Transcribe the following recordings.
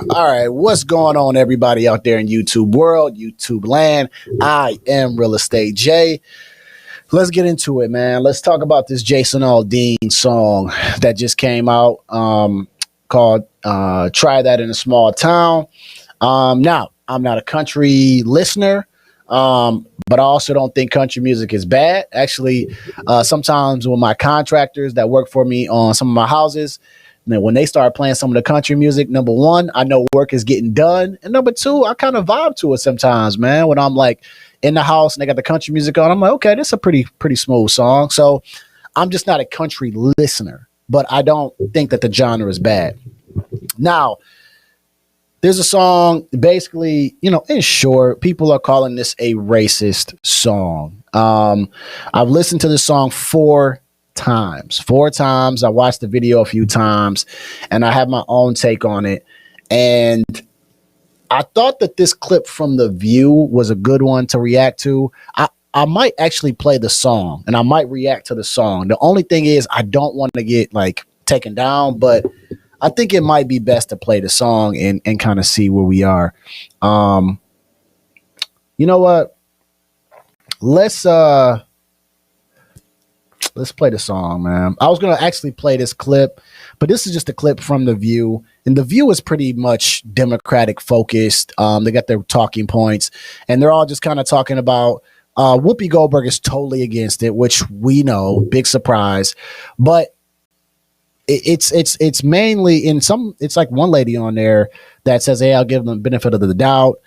All right, what's going on, everybody out there in YouTube world, YouTube land? I am Real Estate Jay. Let's get into it, man. Let's talk about this Jason Aldean song that just came out called Try That in a Small Town. Now, I'm not a country listener, but I also don't think country music is bad. Actually, sometimes when my contractors that work for me on some of my houses, when they start playing some of the country music, number one, I know work is getting done. And number two, I kind of vibe to it sometimes, man. When I'm like in the house and they got the country music on, I'm like, okay, this is a pretty smooth song. So I'm just not a country listener, but I don't think that the genre is bad. Now, there's a song, basically, in short, people are calling this a racist song. I've listened to this song four times. I watched the video a few times and I have my own take on it. And I thought that this clip from The View was a good one to react to. I might actually play the song and I might react to the song. The only thing is I don't want to get taken down, but I think it might be best to play the song and kind of see where we are. You know what? Let's play the song, man. I was going to actually play this clip, but this is just a clip from The View. And The View is pretty much Democratic focused. They got their talking points, and they're all just kind of talking about Whoopi Goldberg is totally against it, which we know, big surprise. But it's mainly in some, it's like one lady on there that says, hey, I'll give them the benefit of the doubt.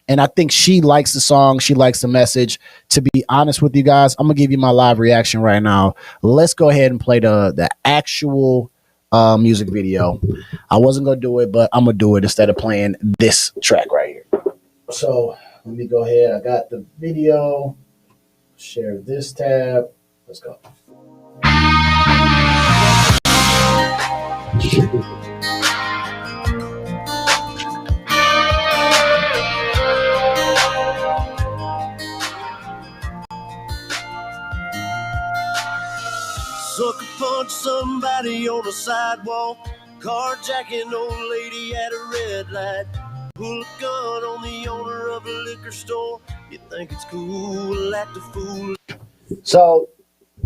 And I think she likes the song. She likes the message. To be honest with you guys, I'm going to give you my live reaction right now. Let's go ahead and play the actual music video. I wasn't going to do it, but I'm going to do it instead of playing this track right here. So let me go ahead. I got the video. Share this tab. Let's go. Sucker punch somebody on the sidewalk, carjacking old lady at a red light, pull a gun on the owner of a liquor store. You think it's cool, act a fool. So,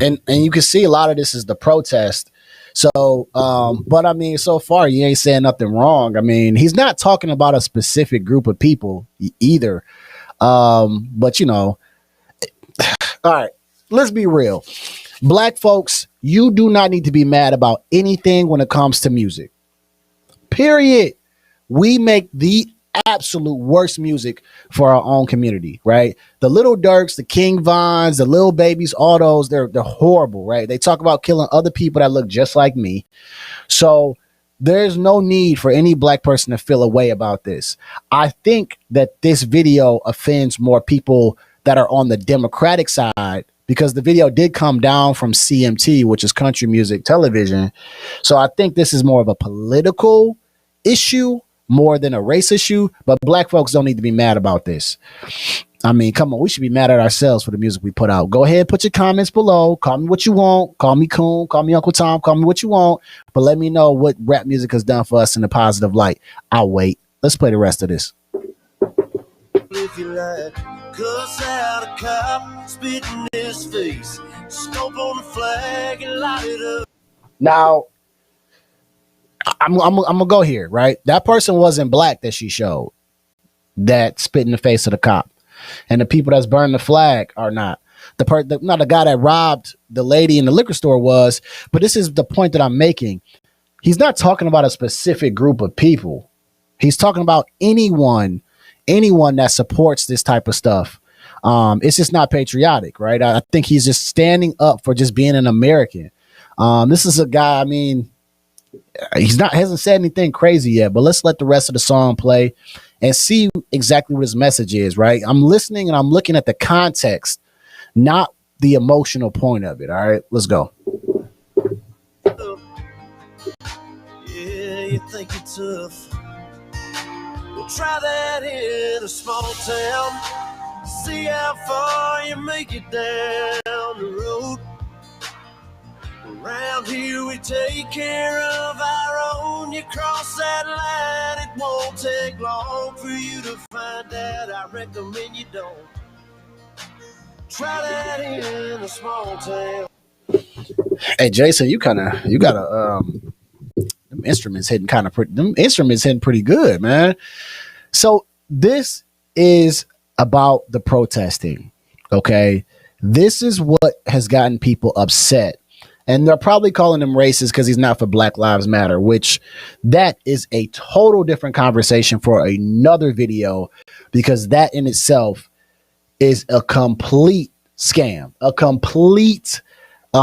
and you can see a lot of this is the protest. So, but I mean, so far you ain't saying nothing wrong. I mean, he's not talking about a specific group of people either. But all right, let's be real. Black folks, you do not need to be mad about anything when it comes to music. Period. We make the absolute worst music for our own community, right? The Little Durks, the King Vons, the Lil Babies, all those, they're horrible, right? They talk about killing other people that look just like me. So there's no need for any black person to feel a way about this. I think that this video offends more people that are on the Democratic side, because the video did come down from CMT, which is Country Music Television. So I think this is more of a political issue more than a race issue, but black folks don't need to be mad about this. I mean, come on, we should be mad at ourselves for the music we put out. Go ahead, put your comments below. Call me what you want. Call me Coon. Call me Uncle Tom. Call me what you want. But let me know what rap music has done for us in a positive light. I'll wait. Let's play the rest of this. If you like, cuss out a cop, spit in his face, stomp on the flag and light it up. Now, I'm gonna go here, right? That person wasn't black that she showed that spit in the face of the cop, and the people that's burning the flag are not. Not the guy that robbed the lady in the liquor store was, but this is the point that I'm making. He's not talking about a specific group of people. He's talking about anyone that supports this type of stuff. It's just not patriotic, right? I think he's just standing up for just being an American. This is a guy, I mean, hasn't said anything crazy yet, but let's let the rest of the song play and see exactly what his message is, right? I'm listening and I'm looking at the context, not the emotional point of it. All right, let's go. Yeah, you think you're tough. We'll try that in a small town. See how far you make it down the road. Around here we take care of our own. you cross that line, it won't take long for you to find out. I recommend you don't try that in a small town. Hey Jason, you got a them instruments hitting pretty good, man. So this is about the protesting. Okay. This is what has gotten people upset. And they're probably calling him racist because he's not for Black Lives Matter, which that is a total different conversation for another video, because that in itself is a complete scam, a complete they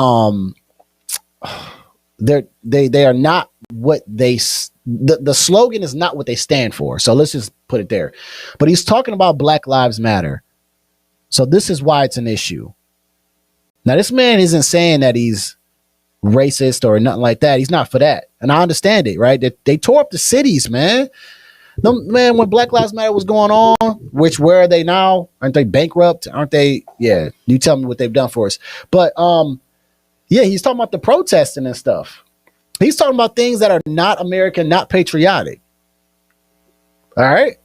are not what the slogan is not what they stand for. So let's just put it there. But he's talking about Black Lives Matter. So this is why it's an issue. Now, this man isn't saying that he's racist or nothing like that. He's not for that. And I understand it, right? They tore up the cities, man. Man, when Black Lives Matter was going on, where are they now? Aren't they bankrupt? Aren't they? Yeah, you tell me what they've done for us. But yeah, he's talking about the protesting and stuff. He's talking about things that are not American, not patriotic. All right.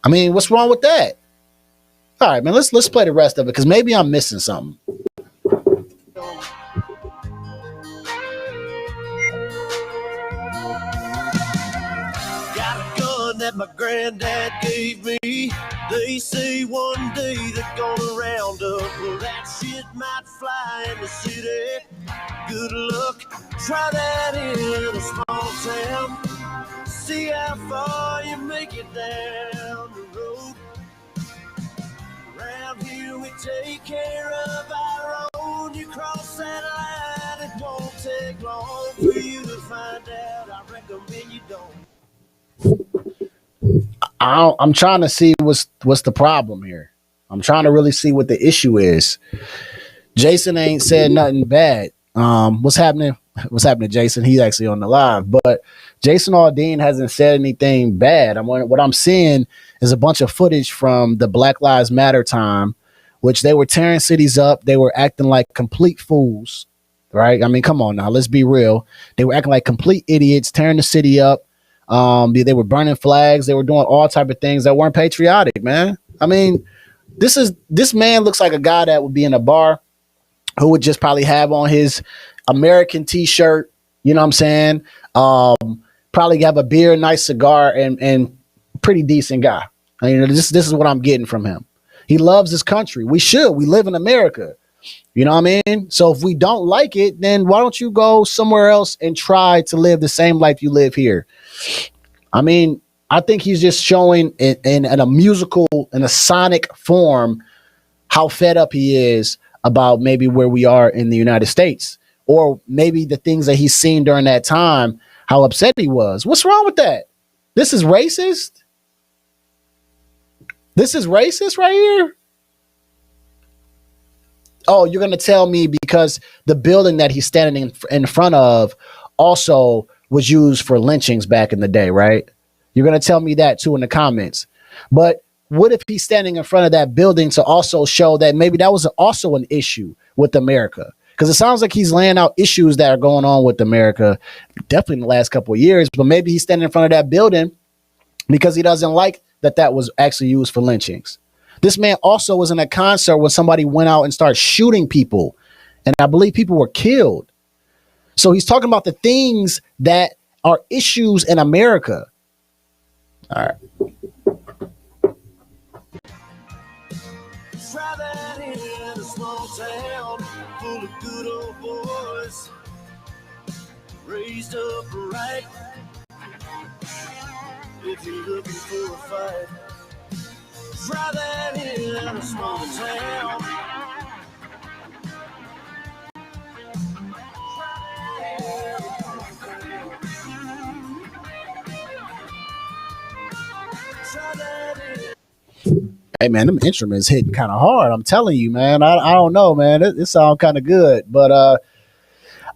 I mean, what's wrong with that? All right, man, let's play the rest of it because maybe I'm missing something. Got a gun that my granddad gave me. They say one day they're gonna round up. Well, that shit might fly in the city. Good luck, try that in a small town. See how far you make it down the road. Around here we take care of our own. You cross that line, it won't take long for you to find out. I recommend you don't. I'm trying to see what's the problem here. I'm trying to really see what the issue is. Jason ain't said nothing bad. What's happening? What's happening, Jason? He's actually on the live, but Jason Aldean hasn't said anything bad. What I'm seeing is a bunch of footage from the Black Lives Matter time, which they were tearing cities up. They were acting like complete fools, right? I mean, come on now, let's be real. They were acting like complete idiots, tearing the city up. They were burning flags. They were doing all type of things that weren't patriotic, man. I mean, this man looks like a guy that would be in a bar who would just probably have on his American t-shirt, you know what I'm saying? Probably have a beer, nice cigar, and pretty decent guy. I mean, this is what I'm getting from him. He loves his country. We live in America. You know what I mean? So if we don't like it, then why don't you go somewhere else and try to live the same life you live here? I mean, I think he's just showing in a musical, in a sonic form, how fed up he is about maybe where we are in the United States, or maybe the things that he's seen during that time, how upset he was. What's wrong with that? This is racist. This is racist right here. Oh, you're going to tell me because the building that he's standing in front of also was used for lynchings back in the day, right? You're going to tell me that too in the comments. But what if he's standing in front of that building to also show that maybe that was also an issue with America? Because it sounds like he's laying out issues that are going on with America, definitely in the last couple of years. But maybe he's standing in front of that building because he doesn't like that was actually used for lynchings. This man also was in a concert when somebody went out and started shooting people, and I believe people were killed. So he's talking about the things that are issues in America. All right. Try that in a small town full of good old boys, raised up right. If you're looking for a fight, try that in a small town. Try that in. Hey man, them instruments hitting kind of hard. I'm telling you, man. I don't know, man. It sounds kind of good, but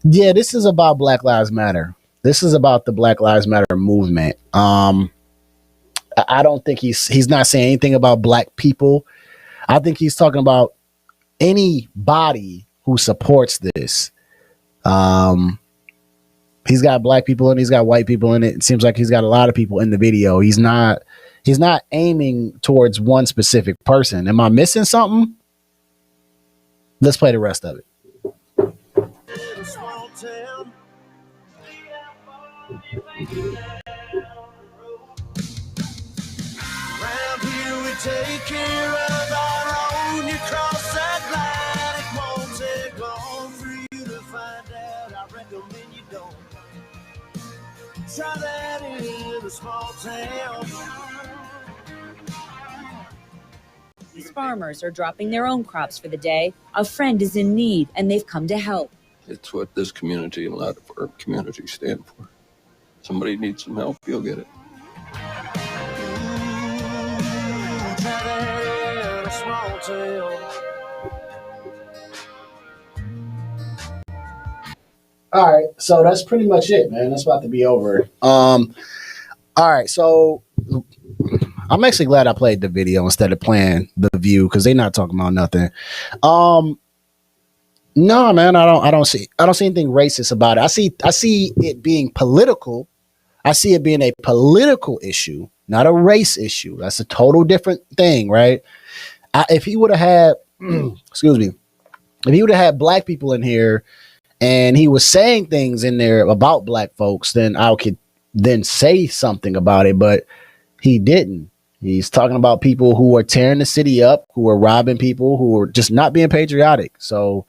yeah, this is about Black Lives Matter. This is about the Black Lives Matter movement. I don't think he's not saying anything about black people. I think he's talking about anybody who supports this. He's got black people in it, he's got white people in it. It seems like he's got a lot of people in the video. He's not aiming towards one specific person. Am I missing something? Let's play the rest of it. Round here we take care of our own. You cross that line, it won't take long for you to find out. I recommend you don't try that in a small town. These farmers are dropping their own crops for the day. A friend is in need, and they've come to help. It's what this community and a lot of our communities stand for. Somebody needs some help, you'll get it. All right, so that's pretty much it, man. That's about to be over. All right, so I'm actually glad I played the video instead of playing the view because they're not talking about nothing. No, man, I don't see anything racist about it. I see it being political. I see it being a political issue, not a race issue. That's a total different thing, right? If he would have had, excuse me, if he would have had black people in here and he was saying things in there about black folks, then I could then say something about it, but he didn't. He's talking about people who are tearing the city up, who are robbing people, who are just not being patriotic. So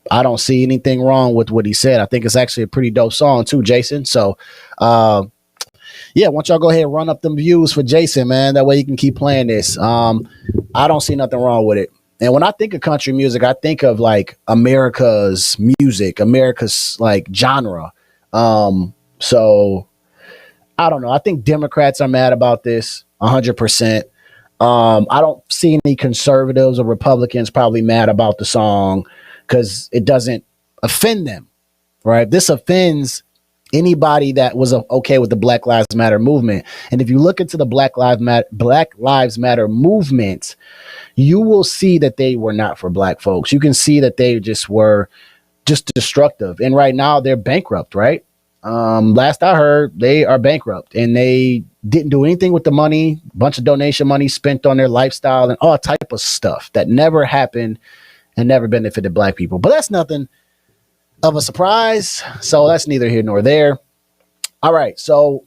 I don't see anything wrong with what he said. I think it's actually a pretty dope song too, Jason. So, yeah, why don't y'all go ahead and run up them views for Jason, man? That way you can keep playing this. I don't see nothing wrong with it. And when I think of country music, I think of like America's music, America's like genre. So I don't know. I think Democrats are mad about this 100%. I don't see any conservatives or Republicans probably mad about the song because it doesn't offend them, right? This offends anybody that was okay with the Black Lives Matter movement. And if you look into the Black Lives Matter movement, you will see that they were not for black folks. You can see that they just were just destructive. And right now they're bankrupt, right? Last I heard, they are bankrupt and they didn't do anything with the money, bunch of donation money spent on their lifestyle and all type of stuff that never happened and never benefited black people. But that's nothing of a surprise. So that's neither here nor there. All right. So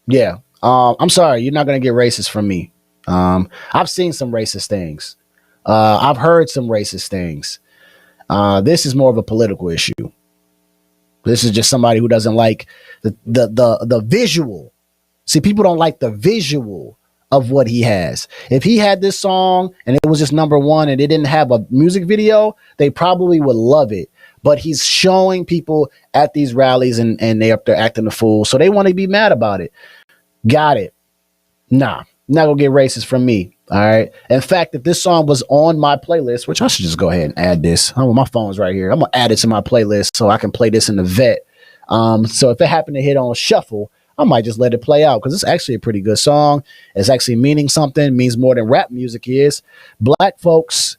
yeah, I'm sorry. You're not going to get racist from me. I've seen some racist things. I've heard some racist things. This is more of a political issue. This is just somebody who doesn't like the visual. See, people don't like the visual of what he has. If he had this song and it was just number one and it didn't have a music video, they probably would love it. But he's showing people at these rallies and they up there acting a fool. So they want to be mad about it. Got it. Nah, not gonna get racist from me. All right. In fact, if this song was on my playlist, which I should just go ahead and add this. Oh, my phone's right here. I'm gonna add it to my playlist so I can play this in the vet. So if it happened to hit on shuffle, I might just let it play out because it's actually a pretty good song. It's actually meaning something, means more than rap music is. Black folks,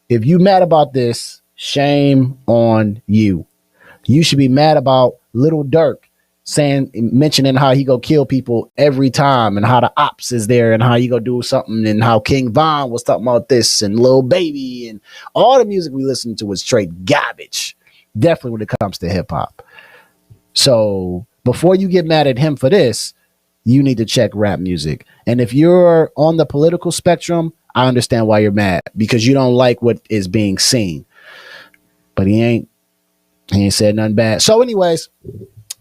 if you mad about this, shame on you. You should be mad about Lil Durk mentioning how he go kill people every time and how the ops is there and how he go do something and how King Von was talking about this and Lil Baby and all the music we listen to is straight garbage. Definitely when it comes to hip hop. So before you get mad at him for this, you need to check rap music. And if you're on the political spectrum, I understand why you're mad because you don't like what is being seen. But he ain't said nothing bad. So anyways,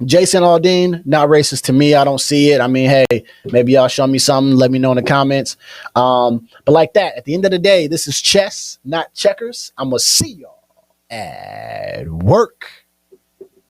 Jason Aldean, not racist to me. I don't see it. I mean, hey, maybe y'all show me something. Let me know in the comments. But like that, at the end of the day, this is chess, not checkers. I'm going to see y'all at work.